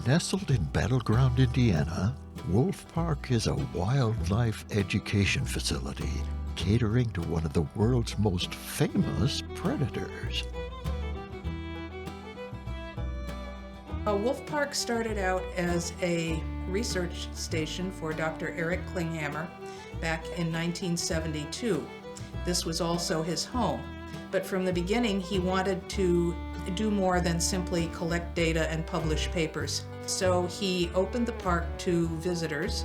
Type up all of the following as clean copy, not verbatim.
Nestled in battleground Indiana, Wolf Park is a wildlife education facility catering to one of the world's most famous predators. Wolf Park started out as a research station for Dr. Eric Klinghammer back in 1972. This was also his home, but from the beginning he wanted to do more than simply collect data and publish papers. So he opened the park to visitors.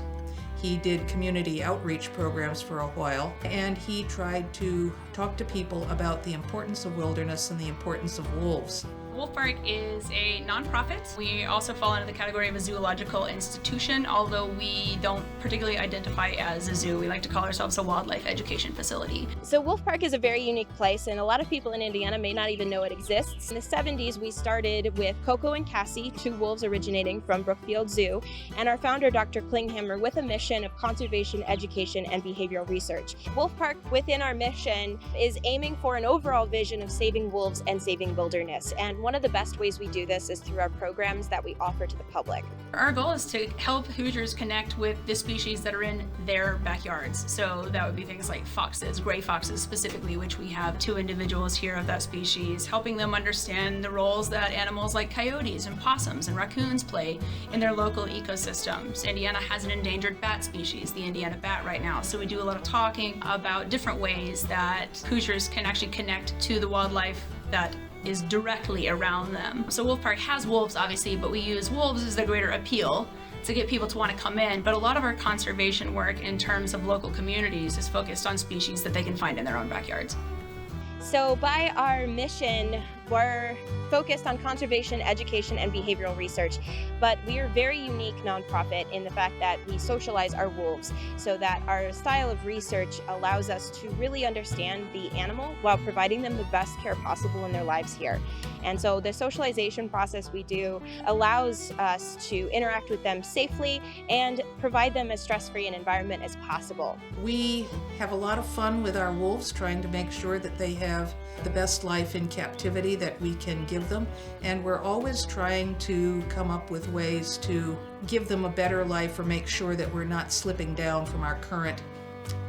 He did community outreach programs for a while, and he tried to talk to people about the importance of wilderness and the importance of wolves. Wolf Park is a nonprofit. We also fall under the category of a zoological institution, although we don't particularly identify as a zoo. We like to call ourselves a wildlife education facility. So Wolf Park is a very unique place, and a lot of people in Indiana may not even know it exists. In the 70s, we started with Coco and Cassie, two wolves originating from Brookfield Zoo, and our founder, Dr. Klinghammer, with a mission of conservation, education, and behavioral research. Wolf Park, within our mission, is aiming for an overall vision of saving wolves and saving wilderness. And one of the best ways we do this is through our programs that we offer to the public. Our goal is to help Hoosiers connect with the species that are in their backyards. So that would be things like foxes, gray foxes specifically, which we have 2 individuals here of that species, helping them understand the roles that animals like coyotes and possums and raccoons play in their local ecosystems. Indiana has an endangered bat species, the Indiana bat right now. So we do a lot of talking about different ways that Hoosiers can actually connect to the wildlife that is directly around them. So Wolf Park has wolves, obviously, but we use wolves as the greater appeal to get people to want to come in. But a lot of our conservation work in terms of local communities is focused on species that they can find in their own backyards. So by our mission, we're focused on conservation, education, and behavioral research, but we are a very unique nonprofit in the fact that we socialize our wolves so that our style of research allows us to really understand the animal while providing them the best care possible in their lives here. And so the socialization process we do allows us to interact with them safely and provide them as stress-free an environment as possible. We have a lot of fun with our wolves, trying to make sure that they have the best life in captivity that we can give them, and we're always trying to come up with ways to give them a better life or make sure that we're not slipping down from our current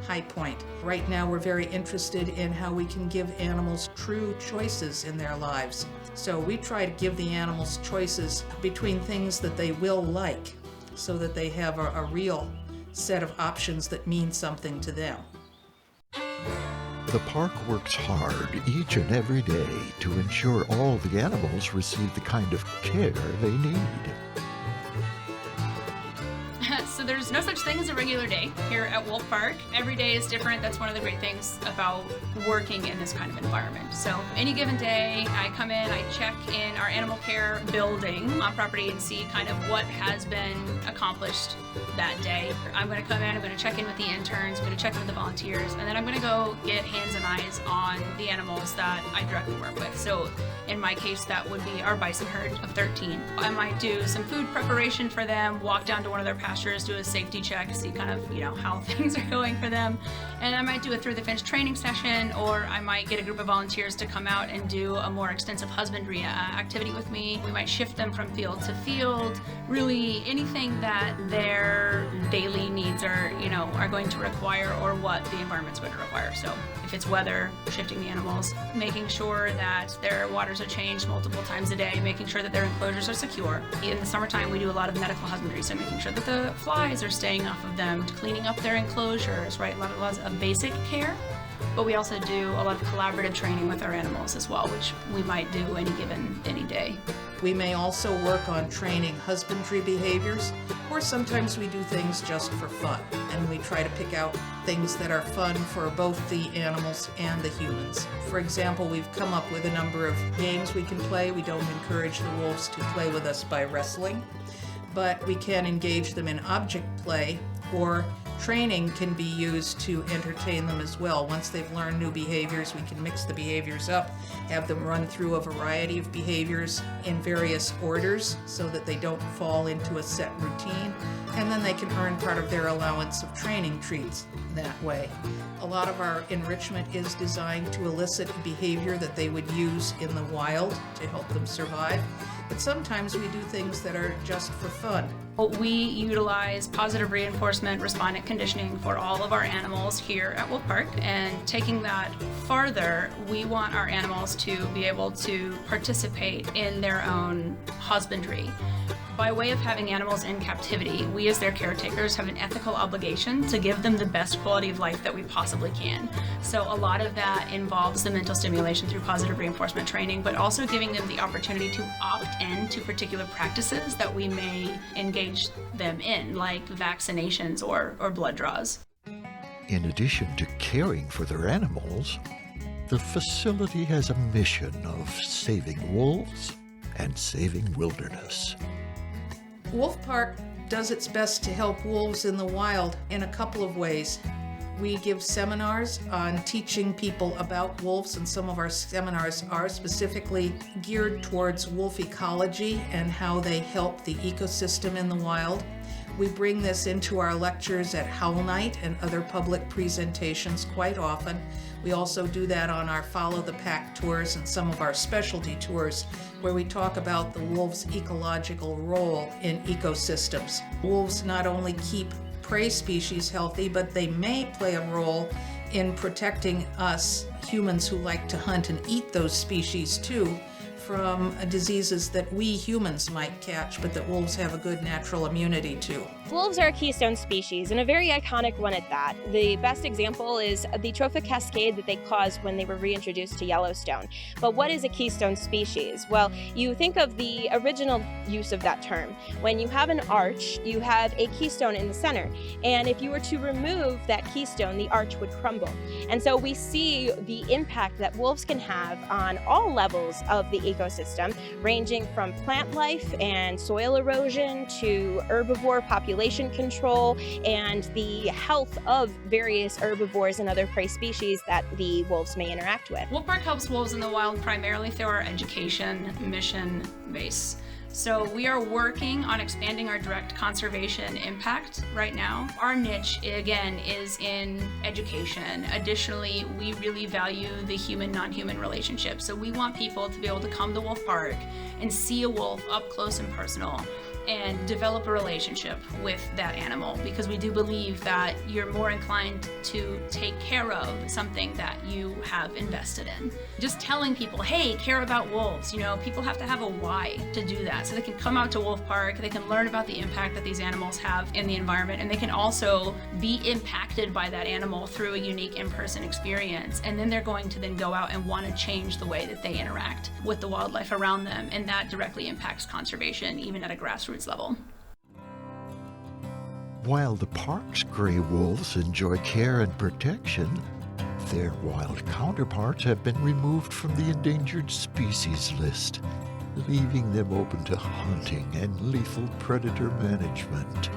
high point. Right now we're very interested in how we can give animals true choices in their lives. So we try to give the animals choices between things that they will like so that they have a real set of options that mean something to them. The park works hard each and every day to ensure all the animals receive the kind of care they need. So there's no such thing as a regular day here at Wolf Park. Every day is different. That's one of the great things about working in this kind of environment. So any given day, I come in, I check in our animal care building on property and see kind of what has been accomplished that day. I'm going to come in, I'm going to check in with the interns, I'm going to check in with the volunteers, and then I'm going to go get hands and eyes on the animals that I directly work with. So in my case, that would be our bison herd of 13. I might do some food preparation for them, walk down to one of their pastures, do a safety check, see kind of, how things are going for them. And I might do a through the fence training session, or I might get a group of volunteers to come out and do a more extensive husbandry activity with me. We might shift them from field to field, really anything that their daily needs are going to require or what the environment's going to require. So if it's weather, shifting the animals, making sure that their waters are changed multiple times a day, making sure that their enclosures are secure. In the summertime, we do a lot of medical husbandry, so making sure that the flies are staying off of them, cleaning up their enclosures, right? A lot of basic care. But we also do a lot of collaborative training with our animals as well, which we might do any day. We may also work on training husbandry behaviors, or sometimes we do things just for fun. And we try to pick out things that are fun for both the animals and the humans. For example, we've come up with a number of games we can play. We don't encourage the wolves to play with us by wrestling, but we can engage them in object play or Training can be used to entertain them as well. Once they've learned new behaviors, we can mix the behaviors up, have them run through a variety of behaviors in various orders so that they don't fall into a set routine, and then they can earn part of their allowance of training treats that way. A lot of our enrichment is designed to elicit behavior that they would use in the wild to help them survive, but sometimes we do things that are just for fun. We utilize positive reinforcement respondent conditioning for all of our animals here at Wolf Park, and taking that farther, we want our animals to be able to participate in their own husbandry. By way of having animals in captivity, we as their caretakers have an ethical obligation to give them the best quality of life that we possibly can. So a lot of that involves the mental stimulation through positive reinforcement training, but also giving them the opportunity to opt in to particular practices that we may engage them in, like vaccinations or blood draws. In addition to caring for their animals, the facility has a mission of saving wolves and saving wilderness. Wolf Park does its best to help wolves in the wild in a couple of ways. We give seminars on teaching people about wolves, and some of our seminars are specifically geared towards wolf ecology and how they help the ecosystem in the wild. We bring this into our lectures at Howl Night and other public presentations quite often. We also do that on our Follow the Pack tours and some of our specialty tours, where we talk about the wolf's ecological role in ecosystems. Wolves not only keep prey species healthy, but they may play a role in protecting us humans who like to hunt and eat those species too, from diseases that we humans might catch, but that wolves have a good natural immunity to. Wolves are a keystone species, and a very iconic one at that. The best example is the trophic cascade that they caused when they were reintroduced to Yellowstone. But what is a keystone species? Well, you think of the original use of that term. When you have an arch, you have a keystone in the center, and if you were to remove that keystone, the arch would crumble. And so we see the impact that wolves can have on all levels of the ecosystem, ranging from plant life and soil erosion to herbivore population control and the health of various herbivores and other prey species that the wolves may interact with. Wolf Park helps wolves in the wild primarily through our education mission base. So we are working on expanding our direct conservation impact right now. Our niche, again, is in education. Additionally, we really value the human-non-human relationship. So we want people to be able to come to Wolf Park and see a wolf up close and personal and develop a relationship with that animal, because we do believe that you're more inclined to take care of something that you have invested in. Just telling people, hey, care about wolves, people have to have a why to do that. So they can come out to Wolf Park, they can learn about the impact that these animals have in the environment, and they can also be impacted by that animal through a unique in-person experience. And then they're going to then go out and want to change the way that they interact with the wildlife around them, and that directly impacts conservation, even at a grassroots level. While the park's gray wolves enjoy care and protection, their wild counterparts have been removed from the endangered species list, leaving them open to hunting and lethal predator management.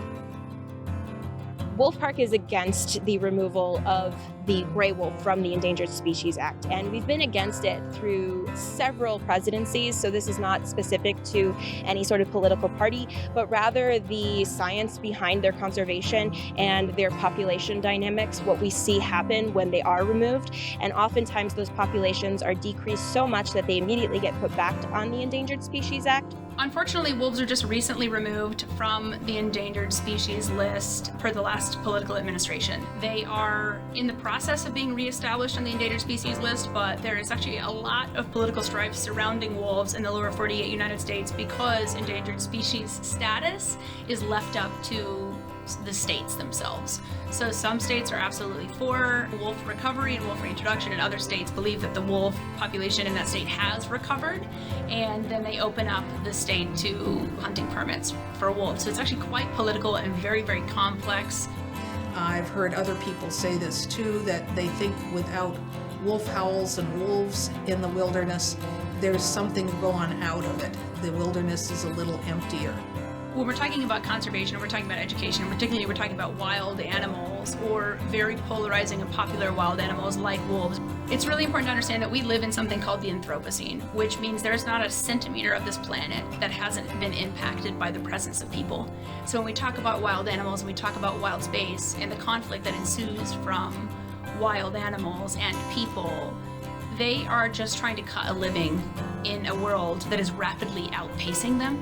Wolf Park is against the removal of the gray wolf from the Endangered Species Act, and we've been against it through several presidencies, so this is not specific to any sort of political party, but rather the science behind their conservation and their population dynamics, what we see happen when they are removed, and oftentimes those populations are decreased so much that they immediately get put back on the Endangered Species Act. Unfortunately, wolves are just recently removed from the endangered species list per the last political administration. They are in the process of being reestablished on the endangered species list, but there is actually a lot of political strife surrounding wolves in the lower 48 United States because endangered species status is left up to the states themselves. So some states are absolutely for wolf recovery and wolf reintroduction, and other states believe that the wolf population in that state has recovered, and then they open up the state to hunting permits for wolves. So it's actually quite political and very, very complex. I've heard other people say this too, that they think without wolf howls and wolves in the wilderness, there's something gone out of it. The wilderness is a little emptier. When we're talking about conservation, we're talking about education, and particularly we're talking about wild animals or very polarizing and popular wild animals like wolves. It's really important to understand that we live in something called the Anthropocene, which means there's not a centimeter of this planet that hasn't been impacted by the presence of people. So when we talk about wild animals and we talk about wild space and the conflict that ensues from wild animals and people, they are just trying to cut a living in a world that is rapidly outpacing them.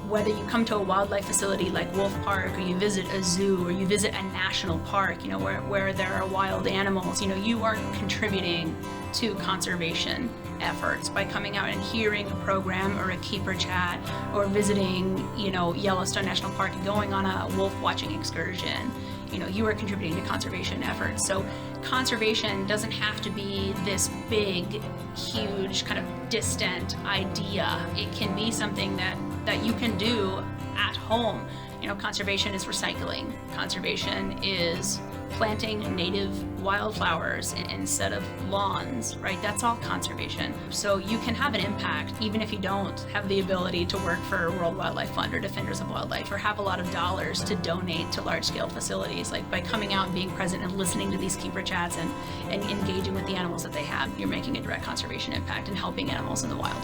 Whether you come to a wildlife facility like Wolf Park, or you visit a zoo, or you visit a national park, where there are wild animals, you are contributing to conservation efforts by coming out and hearing a program or a keeper chat, or visiting, Yellowstone National Park and going on a wolf watching excursion. You are contributing to conservation efforts. So conservation doesn't have to be this big, huge, kind of distant idea. It can be something that you can do at home. Conservation is recycling. Conservation is planting native wildflowers instead of lawns, right? That's all conservation. So you can have an impact even if you don't have the ability to work for World Wildlife Fund or Defenders of Wildlife or have a lot of dollars to donate to large-scale facilities. Like by coming out and being present and listening to these keeper chats and engaging with the animals that they have, you're making a direct conservation impact and helping animals in the wild.